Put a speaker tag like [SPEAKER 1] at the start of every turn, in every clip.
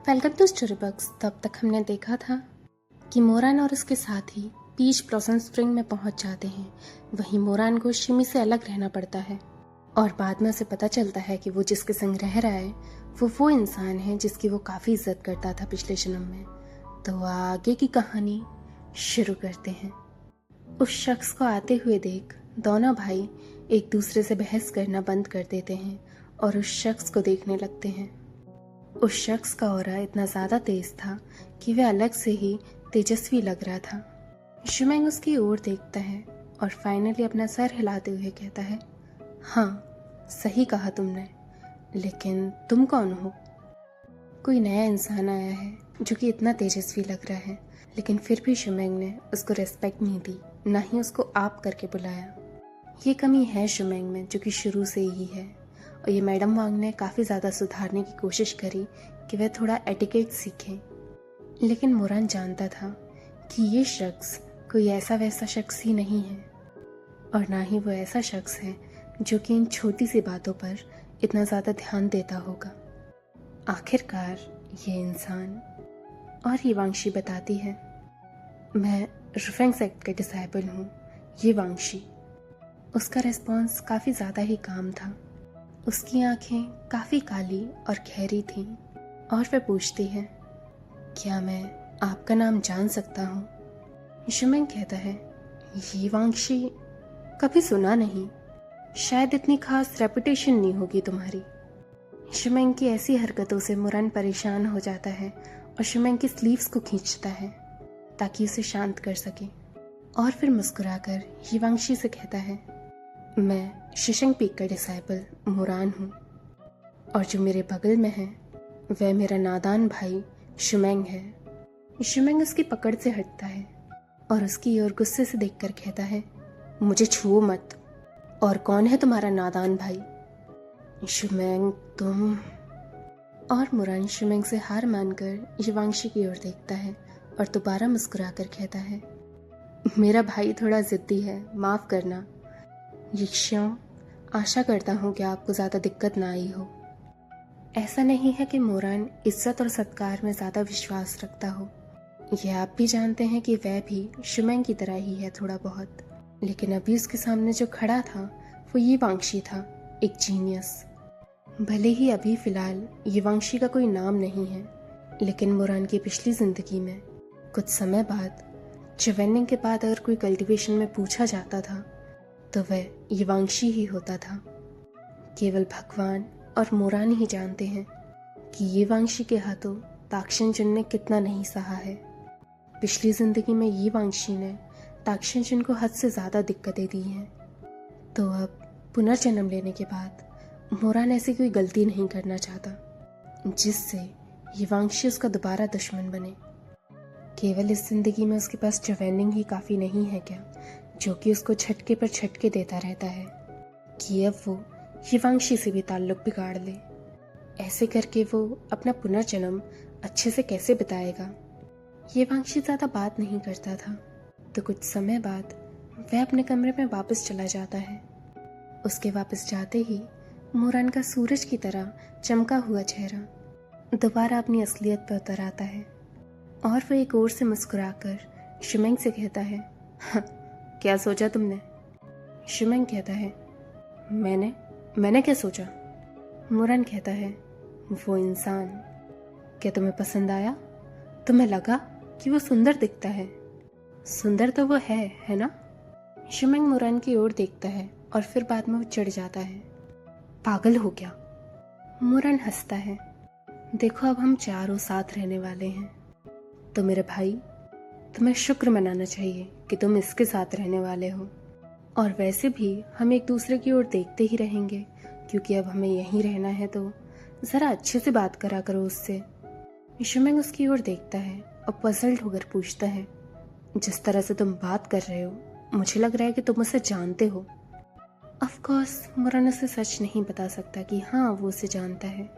[SPEAKER 1] Welcome to story बक्स। तब तक हमने देखा था कि मोरान और उसके साथी पीच ब्लॉसम स्प्रिंग में पहुंच जाते हैं। वहीं मोरान को शिमी से अलग रहना पड़ता है और बाद में उसे पता चलता है कि वो जिसके संग रह रहा है वो इंसान है जिसकी वो काफ़ी इज्जत करता था पिछले जन्म में। तो आगे की कहानी शुरू करते हैं। उस शख्स को आते हुए देख दोनों भाई एक दूसरे से बहस करना बंद कर देते हैं और उस शख्स को देखने लगते हैं। उस शख्स का ऑरा इतना ज़्यादा तेज था कि वह अलग से ही तेजस्वी लग रहा था। शुमेंग उसकी ओर देखता है और फाइनली अपना सर हिलाते हुए कहता है, हाँ सही कहा तुमने, लेकिन तुम कौन हो? कोई नया इंसान आया है जो कि इतना तेजस्वी लग रहा है, लेकिन फिर भी शुमेंग ने उसको रेस्पेक्ट नहीं दी, ना ही उसको आप करके बुलाया। ये कमी है शुमेंग में जो कि शुरू से ही है और ये मैडम वांग ने काफ़ी ज़्यादा सुधारने की कोशिश करी कि वह थोड़ा एटिकेट सीखें। लेकिन मोरान जानता था कि ये शख्स कोई ऐसा वैसा शख्स ही नहीं है और ना ही वो ऐसा शख्स है जो कि इन छोटी सी बातों पर इतना ज़्यादा ध्यान देता होगा। आखिरकार ये इंसान और ये वांगशी बताती है, मैं रुफेंग सेक्ट का डिसाइबल हूँ, ये वांगशी। उसका रिस्पॉन्स काफ़ी ज़्यादा ही काम था। उसकी आंखें काफ़ी काली और गहरी थीं और वह पूछती है, क्या मैं आपका नाम जान सकता हूँ? शुमेंग कहता है, ये वांगशी कभी सुना नहीं, शायद इतनी खास रेपुटेशन नहीं होगी तुम्हारी। शुमेंग की ऐसी हरकतों से मोरान परेशान हो जाता है और शुमेंग की स्लीव्स को खींचता है ताकि उसे शांत कर सके और फिर मुस्कुराकर ये वांगशी से कहता है, मैं शिशंग पीक का डिसाइबल मोरान हूँ और जो मेरे बगल में है वह मेरा नादान भाई शुमेंग है। शुमेंग उसकी पकड़ से हटता है और उसकी ओर गुस्से से देखकर कहता है, मुझे छुओ मत, और कौन है तुम्हारा नादान भाई? शुमेंग तुम। और मोरान शुमेंग से हार मानकर युवांशी की ओर देखता है और दोबारा मुस्कुराकर कहता है, मेरा भाई थोड़ा जिद्दी है, माफ़ करना। यिक्ष्यों, आशा करता हूँ कि आपको ज़्यादा दिक्कत ना आई हो। ऐसा नहीं है कि मोरान इज्जत और सत्कार में ज़्यादा विश्वास रखता हो, यह आप भी जानते हैं कि वह भी शुमेंग की तरह ही है थोड़ा बहुत। लेकिन अभी उसके सामने जो खड़ा था वो ये वांगशी था, एक जीनियस। भले ही अभी फ़िलहाल ये वांगशी का कोई नाम नहीं है, लेकिन मोरान की पिछली ज़िंदगी में कुछ समय बाद चवेनिंग के बाद अगर कोई कल्टीवेशन में पूछा जाता था तो वह ये वांगशी ही होता था। केवल भगवान और मोरान ही जानते हैं कि ये वांगशी के हाथों ताक्शनजुन ने कितना नहीं सहा है। पिछली ज़िंदगी में ये वांगशी ने ताक्शनजुन को हद से ज़्यादा दिक्कतें दी हैं, तो अब पुनर्जन्म लेने के बाद मोरान ऐसी कोई गलती नहीं करना चाहता जिससे ये वांगशी उसका दोबारा दुश्मन बने। केवल इस ज़िंदगी में उसके पास चवेनिंग ही काफ़ी नहीं है क्या, जो कि उसको झटके पर झटके देता रहता है कि अब वो ये वांगशी से भी ताल्लुक बिगाड़ ले। ऐसे करके वो अपना पुनर्जन्म अच्छे से कैसे बिताएगा। ये वांगशी ज़्यादा बात नहीं करता था, तो कुछ समय बाद वह अपने कमरे में वापस चला जाता है। उसके वापस जाते ही मोरान का सूरज की तरह चमका हुआ चेहरा दोबारा अपनी असलियत पर उतर आता है और वह एक ओर से मुस्कुराकर शुमेंग से कहता है, हाँ, क्या सोचा तुमने? शुमेंग कहता है, मैंने क्या सोचा? मोरान कहता है, वो इंसान क्या तुम्हें पसंद आया? तुम्हें लगा कि वो सुंदर दिखता है? सुंदर तो वो है ना? शुमेंग मोरान की ओर देखता है और फिर बाद में वो चिढ़ जाता है, पागल हो क्या? मोरान हंसता है, देखो अब हम चारों साथ रहने वाले हैं, तो मेरे भाई तुम्हें शुक्र मनाना चाहिए कि तुम इसके साथ रहने वाले हो, और वैसे भी हम एक दूसरे की ओर देखते ही रहेंगे क्योंकि अब हमें यहीं रहना है, तो ज़रा अच्छे से बात करा करो उससे। शुमेंग उसकी ओर देखता है और पजल्ड होकर पूछता है, जिस तरह से तुम बात कर रहे हो मुझे लग रहा है कि तुम उसे जानते हो। ऑफ कोर्स मोरान उसे सच नहीं बता सकता कि हाँ वो उसे जानता है।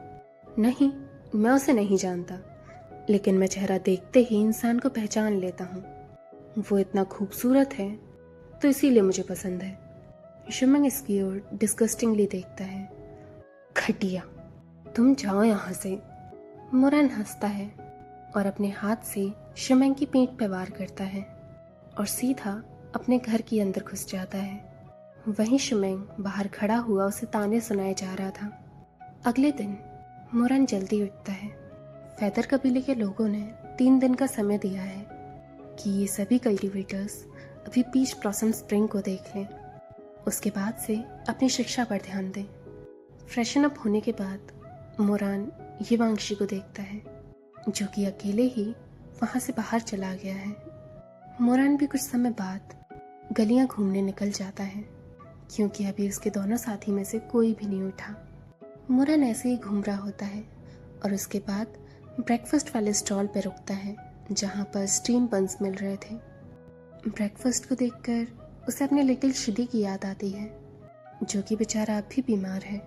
[SPEAKER 1] नहीं, मैं उसे नहीं जानता, लेकिन मैं चेहरा देखते ही इंसान को पहचान लेता हूँ। वो इतना खूबसूरत है तो इसीलिए मुझे पसंद है। शुमेंग इसकी ओर डिस्गस्टिंगली देखता है, घटिया, तुम जाओ यहाँ से। मुरान हंसता है और अपने हाथ से शिमेंग की पीठ पे वार करता है और सीधा अपने घर के अंदर घुस जाता है। वहीं शिमेंग बाहर खड़ा हुआ उसे ताने सुनाए जा रहा था। अगले दिन मुरान जल्दी उठता है। फैदर कबीले के लोगों ने 3 दिन का समय दिया है कि ये सभी कल्टीवेटर्स अभी पीच ब्लॉसम स्प्रिंग को देख लें, उसके बाद से अपनी शिक्षा पर ध्यान दें। फ्रेशन अप होने के बाद मुरान यिवांशी को देखता है जो कि अकेले ही वहाँ से बाहर चला गया है। मुरान भी कुछ समय बाद गलियाँ घूमने निकल जाता है क्योंकि अभी उसके दोनों साथी में से कोई भी नहीं उठा। मुरान ऐसे ही घूम रहा होता है और उसके बाद ब्रेकफास्ट वाले स्टॉल पर रुकता है जहाँ पर स्टीम बन्स मिल रहे थे। ब्रेकफास्ट को देखकर उसे अपने लिटिल शिदी की याद आती है जो कि बेचारा अब भी बीमार है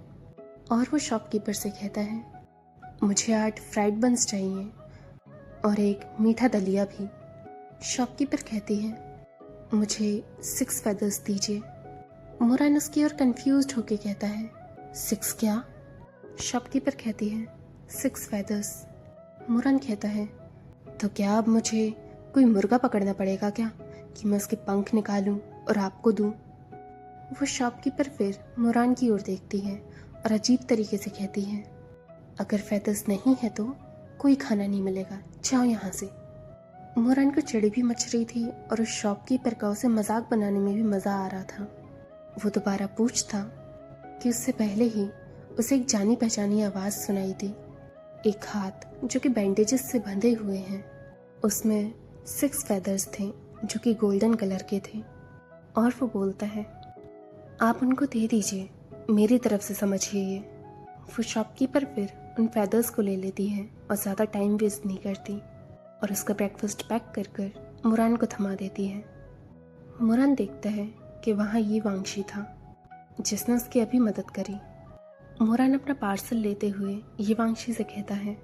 [SPEAKER 1] और वो शॉपकीपर से कहता है, मुझे 8 फ्राइड बन्स चाहिए और एक मीठा दलिया भी। शॉपकीपर कहती है, मुझे 6 फेदर्स दीजिए। मुरान उसकी ओर कंफ्यूज्ड होके कहता है, 6 क्या? शॉपकीपर कहती है, 6 फेदर्स। मुरान कहता है, तो क्या अब मुझे कोई मुर्गा पकड़ना पड़ेगा क्या कि मैं उसके पंख निकालूं और आपको दूं? वो शॉपकीपर फिर मुरान की ओर देखती है और अजीब तरीके से कहती है, अगर फेदर्स नहीं है तो कोई खाना नहीं मिलेगा, जाओ यहाँ से। मुरान को चिढ़ भी मच रही थी और उस शॉपकीपर का उसे मजाक बनाने में भी मज़ा आ रहा था। वो दोबारा पूछता कि उससे पहले ही उसे एक जानी पहचानी आवाज़ सुनाई दी। एक हाथ जो कि बैंडेजेस से बंधे हुए हैं, उसमें 6 फेदर्स थे जो कि गोल्डन कलर के थे और वो बोलता है, आप उनको दे दीजिए, मेरी तरफ से समझिए ये। वो शॉपकीपर फिर उन फेदर्स को ले लेती है और ज़्यादा टाइम वेस्ट नहीं करती और उसका ब्रेकफास्ट पैक कर कर मुरान को थमा देती है। मुरान देखता है कि वहाँ ये वांशी था जिसने उसकी अभी मदद करी। मुरान अपना पार्सल लेते हुए ये वांशी से कहता है,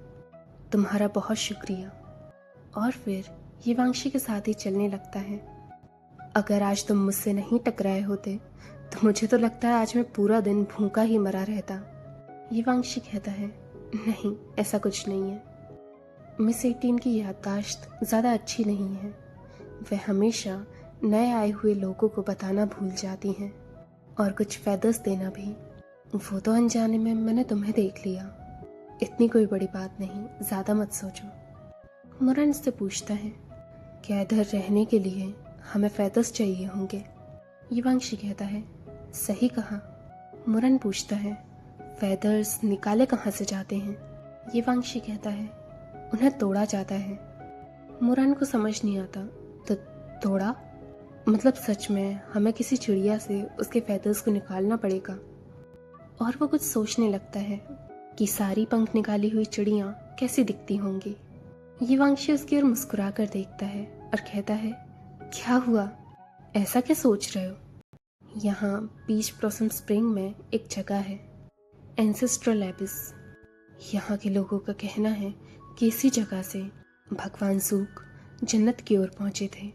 [SPEAKER 1] तुम्हारा बहुत शुक्रिया, और फिर ये वांशी के साथ ही चलने लगता है। अगर आज तुम मुझसे नहीं टकराए होते तो मुझे तो लगता है आज मैं पूरा दिन भूखा ही मरा रहता। ये वांशी कहता है, नहीं ऐसा कुछ नहीं है। मिस 18 की याददाश्त ज़्यादा अच्छी नहीं है। वह हमेशा नए आए हुए लोगों को बताना भूल जाती हैं और कुछ फेदर्स देना भी। वो तो अनजाने में मैंने तुम्हें देख लिया, इतनी कोई बड़ी बात नहीं, ज़्यादा मत सोचो। मुरान से पूछता है, क्या इधर रहने के लिए हमें फेदर्स चाहिए होंगे? यिवांशी कहता है, सही कहा। मुरान पूछता है, फेदर्स निकाले कहाँ से जाते हैं? यिवांशी कहता है, उन्हें तोड़ा जाता है। मुरान को समझ नहीं आता, तो तोड़ा मतलब सच में हमें किसी चिड़िया से उसके फेदर्स को निकालना पड़ेगा? और वो कुछ सोचने लगता है कि सारी पंख निकाली हुई चिड़ियाँ कैसी दिखती होंगी। यिवांशी उसकी ओर मुस्कुरा कर देखता है और कहता है, क्या हुआ, ऐसा क्या सोच रहे हो? यहाँ पीच ब्लॉसम स्प्रिंग में एक जगह है, एंसेस्ट्रल एबिस। यहाँ के लोगों का कहना है कि इसी जगह से भगवान ज़ूक जन्नत की ओर पहुँचे थे।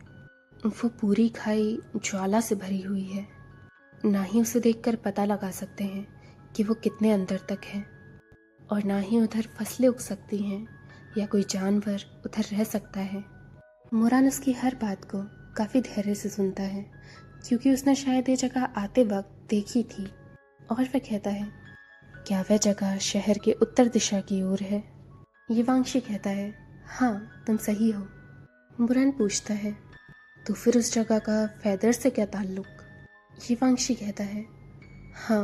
[SPEAKER 1] वो पूरी खाई ज्वाला से भरी हुई है, ना ही उसे देखकर पता लगा सकते हैं कि वो कितने अंदर तक है, और ना ही उधर फसलें उग सकती हैं या कोई जानवर उधर रह सकता है। मुरान उसकी हर बात को काफ़ी धैर्य से सुनता है क्योंकि उसने शायद ये जगह आते वक्त देखी थी। और वह कहता है, क्या वह जगह शहर के उत्तर दिशा की ओर है? यिवांशी कहता है, हाँ तुम सही हो। मुरान पूछता है, तो फिर उस जगह का फेदर से क्या ताल्लुक? यिवांशी कहता है, हाँ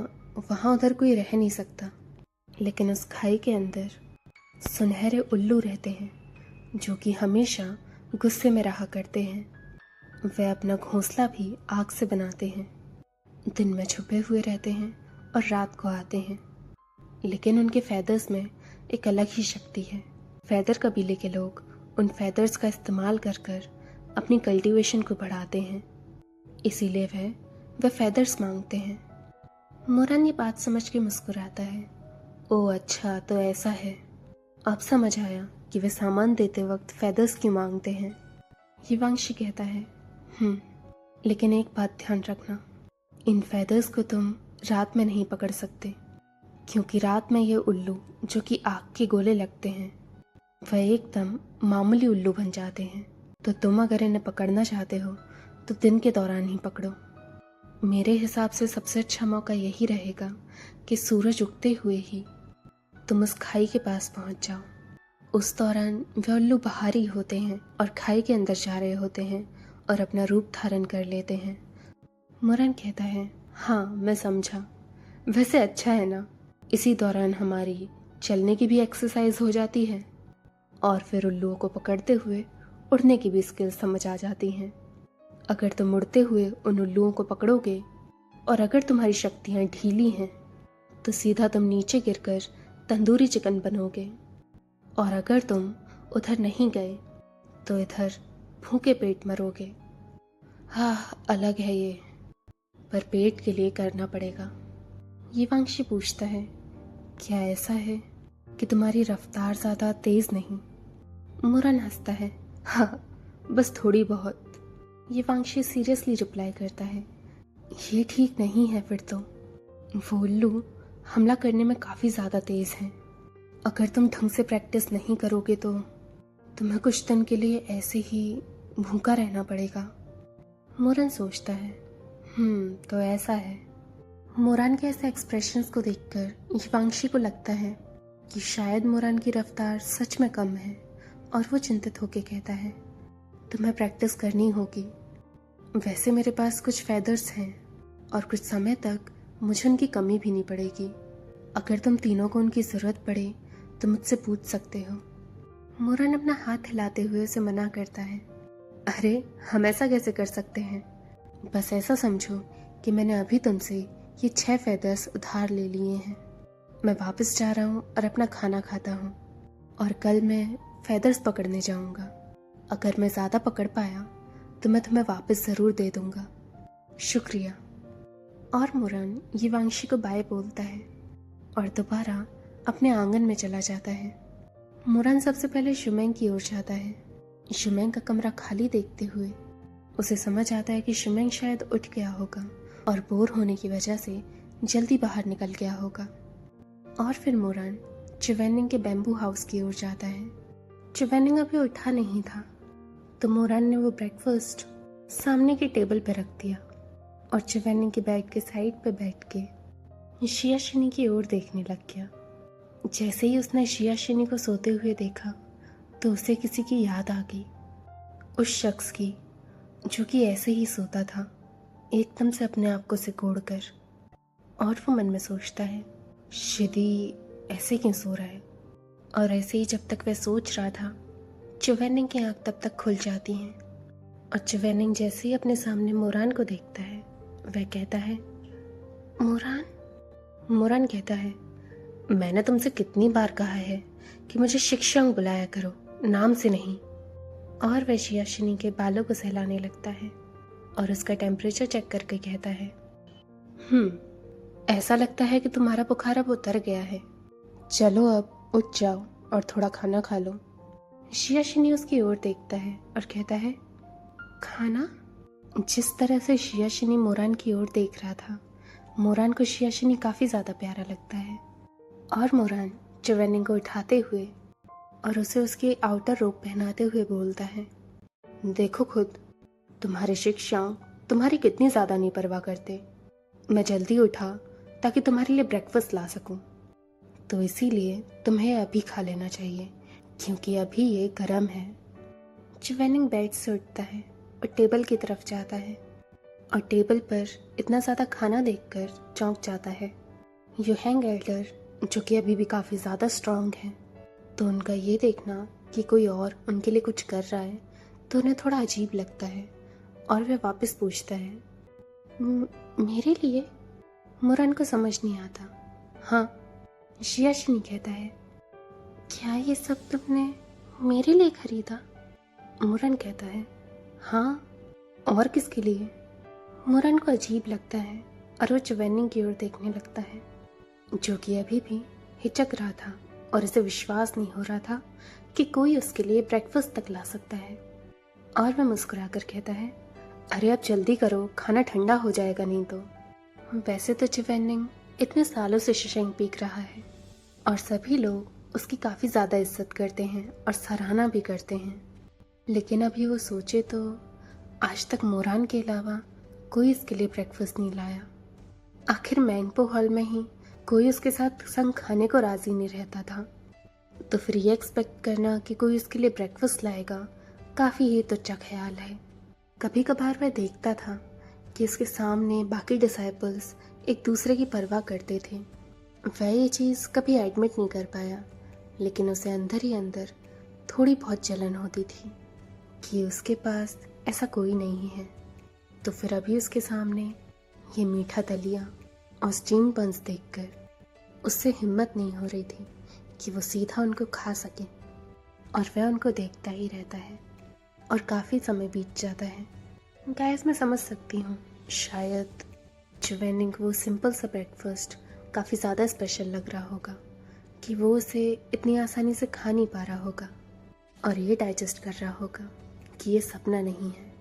[SPEAKER 1] वहाँ उधर कोई रह नहीं सकता, लेकिन उस खाई के अंदर सुनहरे उल्लू रहते हैं जो कि हमेशा गुस्से में रहा करते हैं। वे अपना घोंसला भी आग से बनाते हैं, दिन में छुपे हुए रहते हैं और रात को आते हैं, लेकिन उनके फेदर्स में एक अलग ही शक्ति है। फेदर कबीले के लोग उन फेदर्स का इस्तेमाल कर कर अपनी कल्टीवेशन को बढ़ाते हैं, इसीलिए वह फेदर्स मांगते हैं। मुरान ये बात समझ के मुस्कुराता है, ओह अच्छा तो ऐसा है, अब समझ आया कि वे सामान देते वक्त फेदर्स क्यों मांगते हैं। यिवांशी कहता है, लेकिन एक बात ध्यान रखना, इन फेदर्स को तुम रात में नहीं पकड़ सकते क्योंकि रात में ये उल्लू जो कि आग के गोले लगते हैं वह एकदम मामूली उल्लू बन जाते हैं। तो तुम अगर इन्हें पकड़ना चाहते हो तो दिन के दौरान ही पकड़ो। मेरे हिसाब से सबसे अच्छा मौका यही रहेगा कि सूरज उगते हुए ही तुम उस खाई के पास पहुंच जाओ। उस दौरान वे उल्लू बाहर ही होते हैं और खाई के अंदर जा रहे होते हैं और अपना रूप धारण कर लेते हैं। मुरन कहता है, हाँ मैं समझा। वैसे अच्छा है ना, इसी दौरान हमारी चलने की भी एक्सरसाइज हो जाती है और फिर उल्लुओं को पकड़ते हुए उड़ने की भी स्किल समझ आ जाती हैं। अगर तुम उड़ते हुए उन उल्लुओं को पकड़ोगे और अगर तुम्हारी शक्तियाँ ढीली हैं तो सीधा तुम नीचे गिरकर तंदूरी चिकन बनोगे, और अगर तुम उधर नहीं गए तो इधर भूखे पेट मरोगे। हाँ, अलग है ये, पर पेट के लिए करना पड़ेगा। ये वांशी पूछता है, क्या ऐसा है कि तुम्हारी रफ्तार ज़्यादा तेज़ नहीं? मुरन हंसता है, हाँ बस थोड़ी बहुत। ये वांशी सीरियसली रिप्लाई करता है, ये ठीक नहीं है फिर तो। वो उल्लू हमला करने में काफ़ी ज़्यादा तेज़ हैं। अगर तुम ढंग से प्रैक्टिस नहीं करोगे तो तुम्हें कुछ दिन के लिए ऐसे ही भूखा रहना पड़ेगा। मुरन सोचता है, तो ऐसा है। मुरान के ऐसे एक्सप्रेशंस को देखकर यिवांशी को लगता है कि शायद मुरान की रफ्तार सच में कम है, और वो चिंतित होकर कहता है, तुम्हें प्रैक्टिस करनी होगी। वैसे मेरे पास कुछ फेदर्स हैं और कुछ समय तक मुझे उनकी कमी भी नहीं पड़ेगी। अगर तुम तीनों को उनकी ज़रूरत पड़े तो मुझसे पूछ सकते हो। मुरान अपना हाथ हिलाते हुए उसे मना करता है, अरे हम ऐसा कैसे कर सकते हैं? बस ऐसा समझो कि मैंने अभी तुमसे ये 6 फेदर्स उधार ले लिए हैं। मैं वापस जा रहा हूँ और अपना खाना खाता हूँ, और कल मैं फेदर्स पकड़ने जाऊँगा। अगर मैं ज़्यादा पकड़ पाया तो मैं तुम्हें वापस ज़रूर दे दूँगा। शुक्रिया। और मुरन यिवांशी को बाय बोलता है और दोबारा अपने आंगन में चला जाता है। मुरन सबसे पहले शुमेंग की ओर जाता है। शुमेंग का कमरा खाली देखते हुए उसे समझ आता है कि शुमेंग शायद उठ गया होगा और बोर होने की वजह से जल्दी बाहर निकल गया होगा। और फिर मुरन चिवेनिंग के बैम्बू हाउस की ओर जाता है। चिवेनिंग अभी उठा नहीं था, तो मुरन ने वो ब्रेकफास्ट सामने की टेबल पर रख दिया और चिवेनिंग के बेड के साइड पर बैठ के शियाशिनी की ओर देखने लग गया। जैसे ही उसने शियाशिनी को सोते हुए देखा तो उसे किसी की याद आ गई, उस शख्स की जो कि ऐसे ही सोता था, एकदम से अपने आप को सिकोड़ कर। और वो मन में सोचता है, शिदी ऐसे क्यों सो रहा है? और ऐसे ही जब तक वह सोच रहा था, चिवेनिंग की आंख तब तक खुल जाती हैं, और चिवेनिंग जैसे ही अपने सामने मुरान को देखता है, वह कहता है, मुरान? मुरान कहता है, मैंने तुमसे कितनी बार कहा है कि मुझे शिक्षांग बुलाया करो, नाम से नहीं। और वह शियाशिनी के बालों को सहलाने लगता है और उसका टेम्परेचर चेक करके कहता है, ऐसा लगता है कि तुम्हारा बुखार अब उतर गया है। चलो अब उठ जाओ और थोड़ा खाना खा लो। शियाशिनी उसकी ओर देखता है और कहता है, खाना? जिस तरह से शियाशिनी मोरान की ओर देख रहा था, मोरान को शियाशिनी काफ़ी ज़्यादा प्यारा लगता है। और मोरान चिवेनिंग को उठाते हुए और उसे उसकी आउटर रोब पहनाते हुए बोलता है, देखो खुद, तुम्हारे शिक्षाओं तुम्हारी कितनी ज़्यादा नहीं परवाह करते। मैं जल्दी उठा ताकि तुम्हारे लिए ब्रेकफास्ट ला सकूं, तो इसीलिए तुम्हें अभी खा लेना चाहिए क्योंकि अभी ये गर्म है। चिवेनिंग बेड से उठता है और टेबल की तरफ जाता है, और टेबल पर इतना ज़्यादा खाना देखकर चौंक जाता है। यूहेंग एल्डर, जो कि अभी भी काफ़ी ज़्यादा स्ट्रांग है, तो उनका ये देखना कि कोई और उनके लिए कुछ कर रहा है तो उन्हें थोड़ा अजीब लगता है, और वह वापस पूछता है, मेरे लिए? मुरन को समझ नहीं आता। हाँ, शियाशिनी कहता है, क्या ये सब तुमने मेरे लिए खरीदा? मुरन कहता है, हाँ, और किसके लिए? मुरन को अजीब लगता है और वो चिवेनिंग की ओर देखने लगता है, जो कि अभी भी हिचक रहा था और उसे विश्वास नहीं हो रहा था कि कोई उसके लिए ब्रेकफास्ट तक ला सकता है। और वह मुस्कुराकर कहता है, अरे अब जल्दी करो, खाना ठंडा हो जाएगा नहीं तो। वैसे तो चिवेनिंग इतने सालों से शिशेंग पीक रहा है और सभी लोग उसकी काफ़ी ज़्यादा इज्जत करते हैं और सराहना भी करते हैं। लेकिन अभी वो सोचे तो आज तक मोरान के अलावा कोई इसके लिए ब्रेकफास्ट नहीं लाया। आखिर मैंगपो हॉल में ही कोई उसके साथ संग खाने को राज़ी नहीं रहता था, तो फिर ये एक्सपेक्ट करना कि कोई उसके लिए ब्रेकफास्ट लाएगा काफ़ी ही तुच्छ ख्याल है। कभी कभार वह देखता था कि उसके सामने बाकी डिसाइपल्स एक दूसरे की परवाह करते थे। वह ये चीज़ कभी एडमिट नहीं कर पाया, लेकिन उसे अंदर ही अंदर थोड़ी बहुत जलन होती थी कि उसके पास ऐसा कोई नहीं है। तो फिर अभी उसके सामने ये मीठा दलिया और स्टीम बंस देखकर उससे हिम्मत नहीं हो रही थी कि वो सीधा उनको खा सके, और वह उनको देखता ही रहता है और काफ़ी समय बीत जाता है। गाइस, मैं समझ सकती हूँ शायद चुवेनिंग वो सिंपल सा ब्रेकफास्ट काफ़ी ज़्यादा स्पेशल लग रहा होगा कि वो उसे इतनी आसानी से खा नहीं पा रहा होगा और ये डाइजेस्ट कर रहा होगा कि ये सपना नहीं है।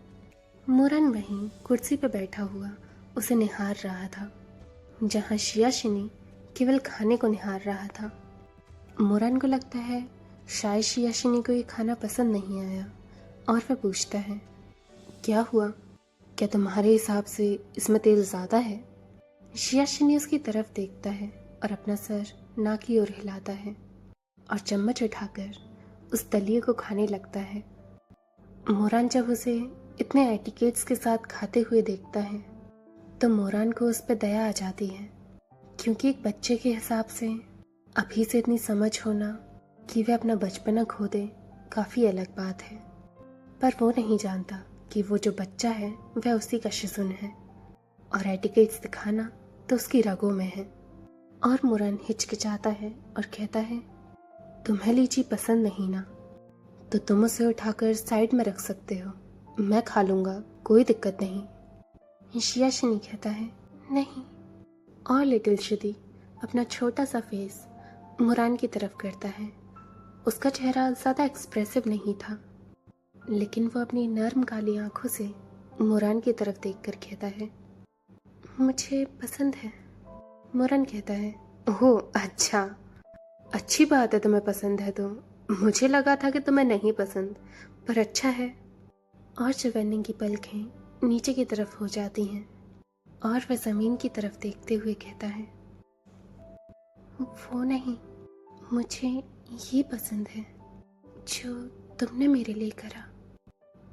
[SPEAKER 1] मोरन वहीं कुर्सी पर बैठा हुआ उसे निहार रहा था, जहाँ शियाशिनी केवल खाने को निहार रहा था। मोरन को लगता है शायद शियाशिनी को ये खाना पसंद नहीं आया, और वह पूछता है, क्या हुआ? क्या तुम्हारे हिसाब से इसमें तेल ज़्यादा है? शियाशिनी उसकी तरफ देखता है और अपना सर ना की ओर हिलाता है और चम्मच उठाकर उस दलिए को खाने लगता है। मोरान जब उसे इतने एटिकेट्स के साथ खाते हुए देखता है तो मोरान को उस पर दया आ जाती है, क्योंकि एक बच्चे के हिसाब से अभी से इतनी समझ होना कि वह अपना बचपना खो दे काफ़ी अलग बात है। पर वो नहीं जानता कि वो जो बच्चा है वह उसी का शिशुन है और एटिकेट्स दिखाना तो उसकी रगों में है। और मोरन हिचकिचाता है और कहता है, तुम्हें लीची पसंद नहीं ना, तो तुम उसे उठाकर साइड में रख सकते हो, मैं खा लूँगा, कोई दिक्कत नहीं। शियाशिनी कहता है, नहीं। और लिटिल शिदी अपना छोटा सा फेस मोरान की तरफ करता है। उसका चेहरा ज़्यादा एक्सप्रेसिव नहीं था, लेकिन वो अपनी नर्म काली आंखों से मोरान की तरफ देखकर कहता है, मुझे पसंद है। मोरान कहता है, ओह अच्छा, अच्छी बात है तुम्हें पसंद है तो। मुझे लगा था कि तुम्हें नहीं पसंद, पर अच्छा है। और चुवेनिंग की पलकें नीचे की तरफ हो जाती हैं और वह ज़मीन की तरफ देखते हुए कहता है, वो नहीं, मुझे ये पसंद है जो तुमने मेरे लिए करा।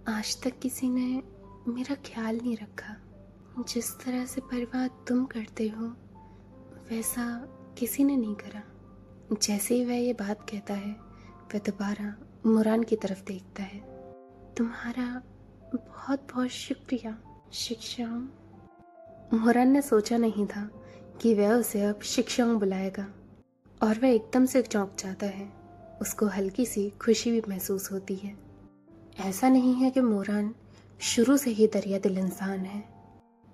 [SPEAKER 1] आज तक किसी ने मेरा ख्याल नहीं रखा। जिस तरह से परवाह तुम करते हो वैसा किसी ने नहीं करा। जैसे ही वह ये बात कहता है वह दोबारा मोरान की तरफ देखता है। तुम्हारा बहुत बहुत शुक्रिया शिक्षाओं। मोरान ने सोचा नहीं था कि वह उसे अब शिक्षाओं बुलाएगा, और वह एकदम से चौंक जाता है। उसको हल्की सी खुशी भी महसूस होती है। ऐसा नहीं है कि मोरान शुरू से ही दरिया दिल इंसान है,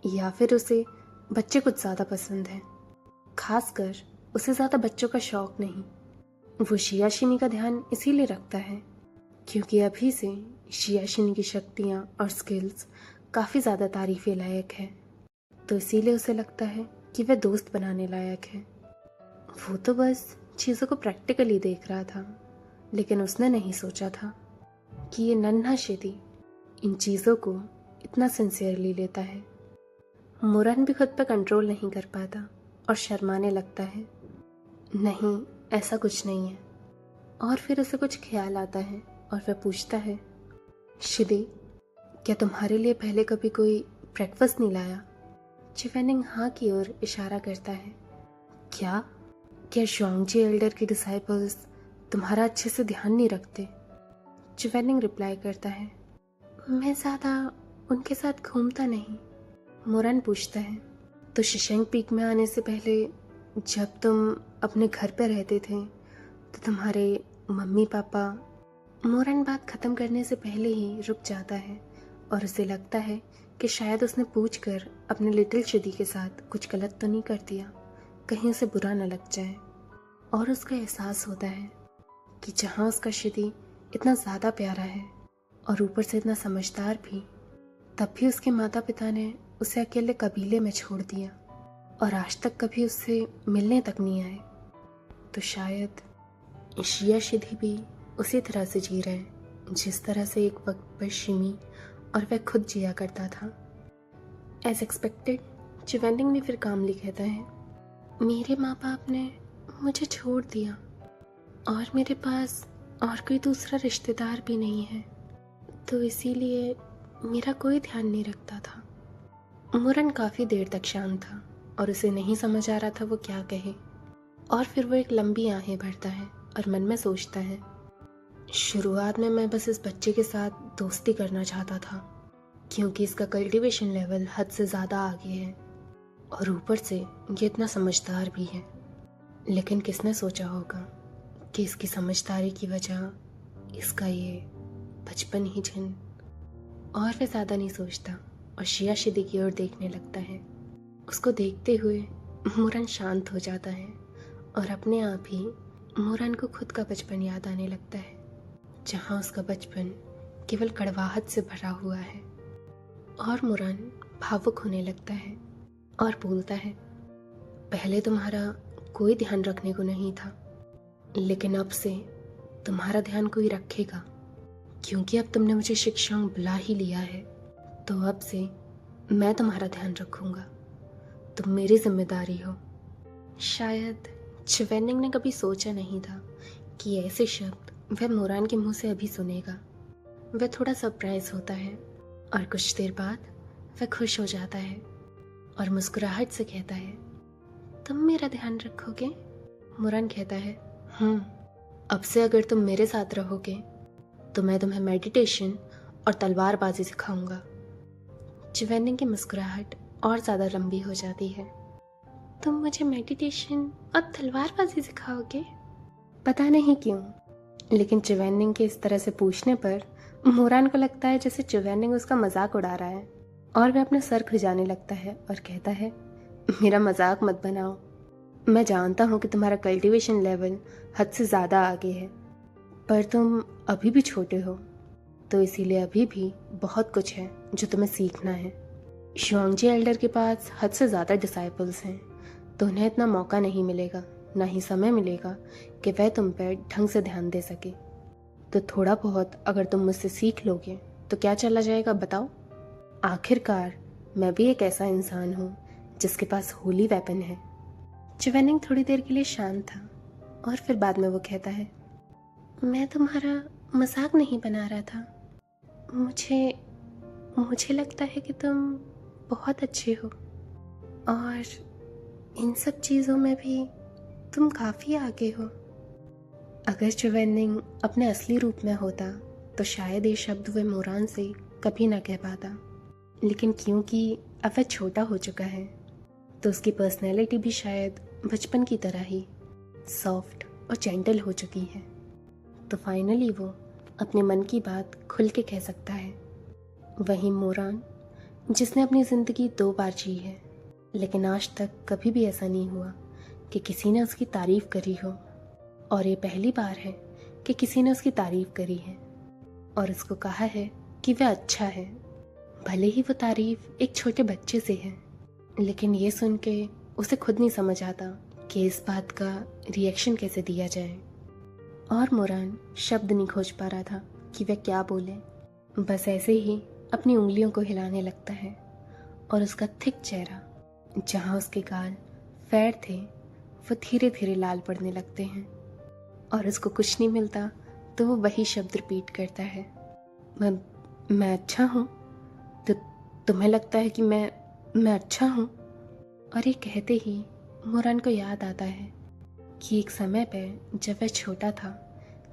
[SPEAKER 1] या फिर उसे बच्चे कुछ ज़्यादा पसंद है। खासकर उसे ज़्यादा बच्चों का शौक नहीं। वो शियाशिनी का ध्यान इसीलिए रखता है क्योंकि अभी से शियाशिनी की शक्तियाँ और स्किल्स काफ़ी ज़्यादा तारीफ़ लायक है, तो इसीलिए उसे लगता है कि वह दोस्त बनाने लायक है। वो तो बस चीज़ों को प्रैक्टिकली देख रहा था, लेकिन उसने नहीं सोचा था कि ये नन्हा शिदी इन चीज़ों को इतना सिंसियरली लेता है। मोरन भी खुद पर कंट्रोल नहीं कर पाता और शर्माने लगता है। नहीं, ऐसा कुछ नहीं है। और फिर उसे कुछ ख्याल आता है और वह पूछता है, शिदी, क्या तुम्हारे लिए पहले कभी कोई ब्रेकफास्ट नहीं लाया? चुवेनिंग हाँ की ओर इशारा करता है। क्या ज़ुआंगजी एल्डर के डिसाइपल्स तुम्हारा अच्छे से ध्यान नहीं रखते? चुवेनिंग रिप्लाई करता है, मैं ज़्यादा उनके साथ घूमता नहीं। मोरन पूछता है, तो शिशेंग पीक में आने से पहले जब तुम अपने घर पर रहते थे तो तुम्हारे मम्मी पापा। मोरन बात ख़त्म करने से पहले ही रुक जाता है और उसे लगता है कि शायद उसने पूछकर अपने लिटिल शिदी के साथ कुछ गलत तो नहीं कर दिया, कहीं उसे बुरा न लग जाए। और उसका एहसास होता है कि जहाँ उसका शिदी इतना ज़्यादा प्यारा है और ऊपर से इतना समझदार भी, तब भी उसके माता पिता ने उसे अकेले कबीले में छोड़ दिया और आज तक कभी उससे मिलने तक नहीं आए। तो शायद शिया शिधी भी उसी तरह से जी रहे हैं जिस तरह से एक वक्त पर शिमी और वह खुद जिया करता था। एज एक्सपेक्टेड चिवेंडिंग ने फिर कामली कहता है, मेरे माँ बाप ने मुझे छोड़ दिया और मेरे पास और कोई दूसरा रिश्तेदार भी नहीं है, तो इसीलिए मेरा कोई ध्यान नहीं रखता था। मुरन काफ़ी देर तक शांत था और उसे नहीं समझ आ रहा था वो क्या कहे। और फिर वो एक लंबी आहें भरता है और मन में सोचता है, शुरुआत में मैं बस इस बच्चे के साथ दोस्ती करना चाहता था क्योंकि इसका कल्टीवेशन लेवल हद से ज़्यादा आगे है और ऊपर से ये इतना समझदार भी है। लेकिन किसने सोचा होगा कि इसकी समझदारी की वजह इसका ये बचपन ही जिन। और वह ज़्यादा नहीं सोचता और शिया शिदी की ओर देखने लगता है। उसको देखते हुए मुरन शांत हो जाता है और अपने आप ही मुरन को खुद का बचपन याद आने लगता है, जहाँ उसका बचपन केवल कड़वाहट से भरा हुआ है। और मुरन भावुक होने लगता है और बोलता है, पहले तुम्हारा कोई ध्यान रखने को नहीं था, लेकिन अब से तुम्हारा ध्यान कोई रखेगा क्योंकि अब तुमने मुझे शिक्षा में बुला ही लिया है। तो अब से मैं तुम्हारा ध्यान रखूंगा, तुम मेरी जिम्मेदारी हो। शायद चिवेनिंग ने कभी सोचा नहीं था कि ऐसे शब्द वह मुरान के मुंह से अभी सुनेगा। वह थोड़ा सरप्राइज होता है और कुछ देर बाद वह खुश हो जाता है और मुस्कुराहट से कहता है, तुम मेरा ध्यान रखोगे? मुरान कहता है, अब से अगर तुम मेरे साथ रहोगे तो मैं तुम्हें मेडिटेशन और तलवारबाजी सिखाऊंगा। चिवेनिंग की मुस्कुराहट और ज़्यादा लंबी हो जाती है। तुम मुझे मेडिटेशन और तलवारबाजी सिखाओगे? पता नहीं क्यों, लेकिन चिवेनिंग के इस तरह से पूछने पर मुरान को लगता है जैसे चिवेनिंग उसका मजाक उड़ा रहा है और वह अपने सर खुजाने लगता है और कहता है, मेरा मजाक मत बनाओ। मैं जानता हूँ कि तुम्हारा कल्टीवेशन लेवल हद से ज़्यादा आगे है, पर तुम अभी भी छोटे हो, तो इसीलिए अभी भी बहुत कुछ है जो तुम्हें सीखना है। शुआंगजी एल्डर के पास हद से ज़्यादा डिसाइपल्स हैं, तो उन्हें इतना मौका नहीं मिलेगा, ना ही समय मिलेगा कि वह तुम पर ढंग से ध्यान दे सके। तो थोड़ा बहुत अगर तुम मुझसे सीख लोगे तो क्या चला जाएगा बताओ? आखिरकार मैं भी एक ऐसा इंसान हूँ जिसके पास होली वेपन है। चिवेनिंग थोड़ी देर के लिए शांत था और फिर बाद में वो कहता है, मैं तुम्हारा मजाक नहीं बना रहा था। मुझे लगता है कि तुम बहुत अच्छे हो और इन सब चीज़ों में भी तुम काफ़ी आगे हो। अगर चिवेनिंग अपने असली रूप में होता तो शायद ये शब्द वह मुरान से कभी ना कह पाता, लेकिन क्योंकि अब वह छोटा हो चुका है तो उसकी पर्सनैलिटी भी शायद बचपन की तरह ही सॉफ्ट और जेंटल हो चुकी है। तो फाइनली वो अपने मन की बात खुल के कह सकता है। वहीं मुरान, जिसने अपनी ज़िंदगी 2 बार जी है, लेकिन आज तक कभी भी ऐसा नहीं हुआ कि किसी ने उसकी तारीफ़ करी हो, और ये पहली बार है कि किसी ने उसकी तारीफ़ करी है और उसको कहा है कि वह अच्छा है। भले ही वो तारीफ़ एक छोटे बच्चे से है, लेकिन ये सुन के उसे खुद नहीं समझ आता कि इस बात का रिएक्शन कैसे दिया जाए। और मुरान शब्द नहीं खोज पा रहा था कि वह क्या बोले। बस ऐसे ही अपनी उंगलियों को हिलाने लगता है और उसका थिक चेहरा, जहाँ उसके गाल फैर थे, वो धीरे धीरे लाल पड़ने लगते हैं और उसको कुछ नहीं मिलता तो वो वही शब्द रिपीट करता है, मैं अच्छा हूँ? तो तुम्हें लगता है कि मैं अच्छा हूँ? और ये कहते ही मुरान को याद आता है कि एक समय पे जब वह छोटा था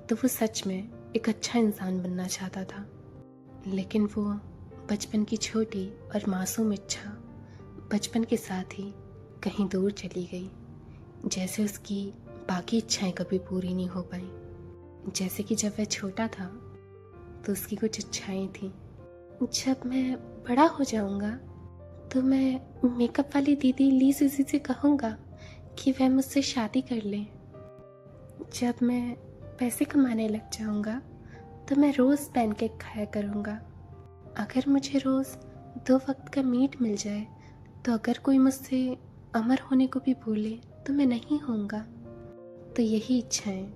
[SPEAKER 1] तो वो सच में एक अच्छा इंसान बनना चाहता था, लेकिन वो बचपन की छोटी और मासूम इच्छा बचपन के साथ ही कहीं दूर चली गई, जैसे उसकी बाकी इच्छाएं कभी पूरी नहीं हो पाई। जैसे कि जब वह छोटा था तो उसकी कुछ इच्छाएं थी, जब मैं बड़ा हो जाऊंगा तो मैं मेकअप वाली दीदी ली सुजी से कहूँगा कि वह मुझसे शादी कर ले। जब मैं पैसे कमाने लग जाऊंगा तो मैं रोज़ पैनकेक खाया करूँगा। अगर मुझे रोज़ 2 वक्त का मीट मिल जाए तो अगर कोई मुझसे अमर होने को भी बोले तो मैं नहीं होऊंगा। तो यही इच्छाएं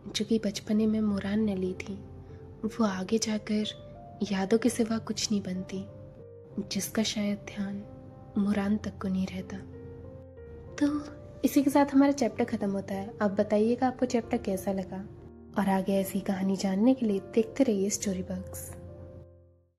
[SPEAKER 1] जो कि बचपने में मोरान ने ली थी, वो आगे जाकर यादों के सिवा कुछ नहीं बनती, जिसका शायद ध्यान मोरान तक को नहीं रहता। तो इसी के साथ हमारा चैप्टर ख़त्म होता है। अब बताइएगा आपको चैप्टर कैसा लगा, और आगे ऐसी कहानी जानने के लिए देखते रहिए स्टोरी बक्स।